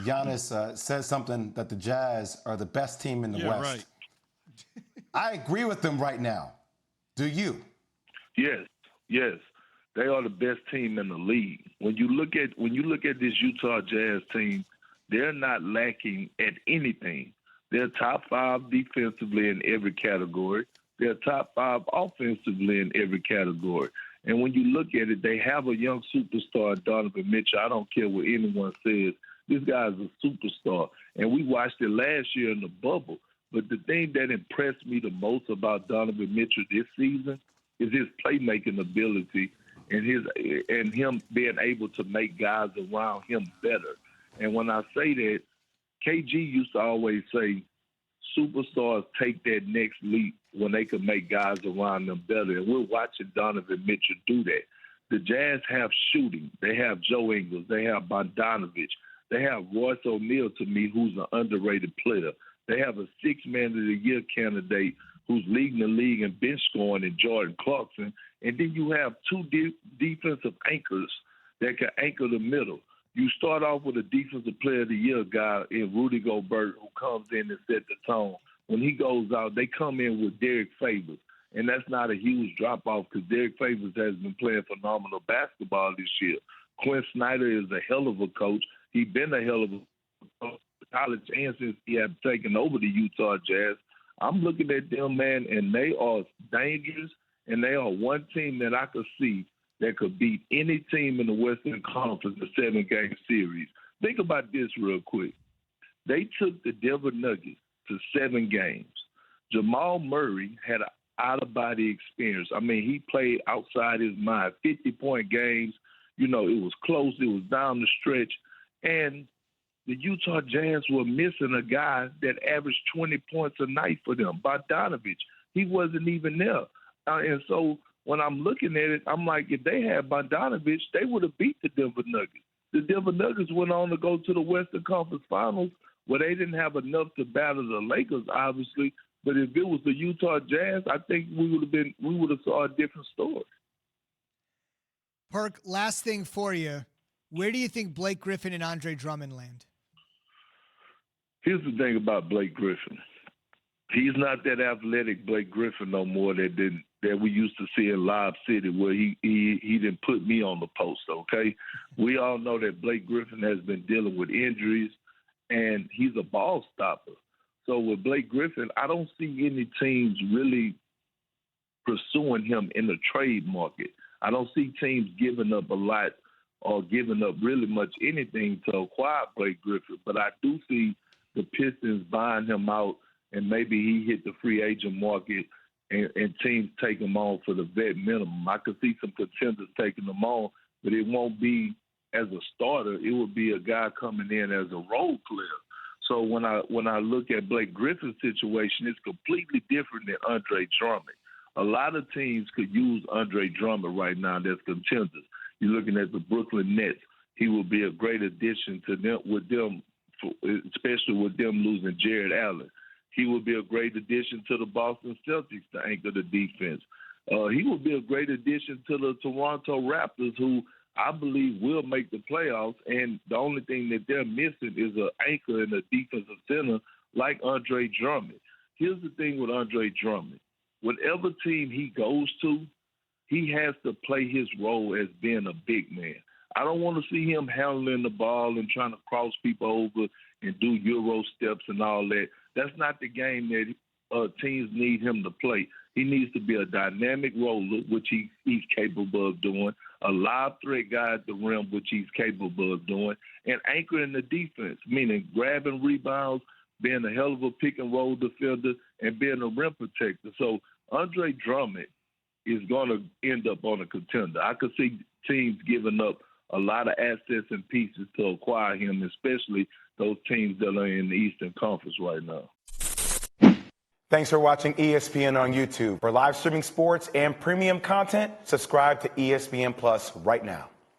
Giannis said something that the Jazz are the best team in the West. Right. I agree with them right now. Do you? Yes. They are the best team in the league. When you look at this Utah Jazz team, they're not lacking at anything. They're top 5 defensively in every category. They're top 5 offensively in every category. And when you look at it, they have a young superstar, Donovan Mitchell. I don't care what anyone says. This guy's a superstar. And we watched it last year in the bubble. But the thing that impressed me the most about Donovan Mitchell this season is his playmaking ability and him being able to make guys around him better. And when I say that, KG used to always say, superstars take that next leap when they can make guys around them better. And we're watching Donovan Mitchell do that. The Jazz have shooting. They have Joe Ingles. They have Bogdanovich. They have Royce O'Neal, to me, who's an underrated player. They have a 6th Man of the Year candidate who's leading the league in bench scoring in Jordan Clarkson. And then you have 2 defensive anchors that can anchor the middle. You start off with a Defensive Player of the Year guy in Rudy Gobert who comes in and sets the tone. When he goes out, they come in with Derek Favors. And that's not a huge drop-off because Derek Favors has been playing phenomenal basketball this year. Quinn Snyder is a hell of a coach. He's been a hell of a coach in college and since he had taken over the Utah Jazz. I'm looking at them, man, and they are dangerous, and they are one team that I could see that could beat any team in the Western Conference in a 7-game series. Think about this real quick. They took the Denver Nuggets to 7 games. Jamal Murray had an out-of-body experience. I mean, he played outside his mind, 50-point games. You know, it was close. It was down the stretch. And the Utah Jazz were missing a guy that averaged 20 points a night for them, Bogdanovich. He wasn't even there. And so when I'm looking at it, I'm like, if they had Bogdanovich, they would have beat the Denver Nuggets. The Denver Nuggets went on to go to the Western Conference Finals where they didn't have enough to battle the Lakers, obviously. But if it was the Utah Jazz, I think we would have saw a different story. Perk, last thing for you. Where do you think Blake Griffin and Andre Drummond land? Here's the thing about Blake Griffin. He's not that athletic Blake Griffin no more that we used to see in Lob City where he didn't put me on the post, okay? We all know that Blake Griffin has been dealing with injuries, and he's a ball stopper. So with Blake Griffin, I don't see any teams really pursuing him in the trade market. I don't see teams giving up a lot or giving up really much anything to acquire Blake Griffin, but I do see the Pistons buying him out, and maybe he hit the free agent market and teams take him on for the vet minimum. I could see some contenders taking him on, but it won't be as a starter. It would be a guy coming in as a role player. So when I look at Blake Griffin's situation, it's completely different than Andre Drummond. A lot of teams could use Andre Drummond right now that's contenders. You're looking at the Brooklyn Nets. He will be a great addition to them, especially with them losing Jared Allen. He will be a great addition to the Boston Celtics to anchor the defense. He will be a great addition to the Toronto Raptors, who I believe will make the playoffs, and the only thing that they're missing is an anchor and a defensive center like Andre Drummond. Here's the thing with Andre Drummond. Whatever team he goes to, he has to play his role as being a big man. I don't want to see him handling the ball and trying to cross people over and do Euro steps and all that. That's not the game that teams need him to play. He needs to be a dynamic roller, which he's capable of doing, a live threat guy at the rim, which he's capable of doing, and anchoring the defense, meaning grabbing rebounds, being a hell of a pick-and-roll defender, and being a rim protector. So Andre Drummond is going to end up on a contender. I could see teams giving up a lot of assets and pieces to acquire him, especially those teams that are in the Eastern Conference right now. Thanks for watching ESPN on YouTube. For live streaming sports and premium content, subscribe to ESPN Plus right now.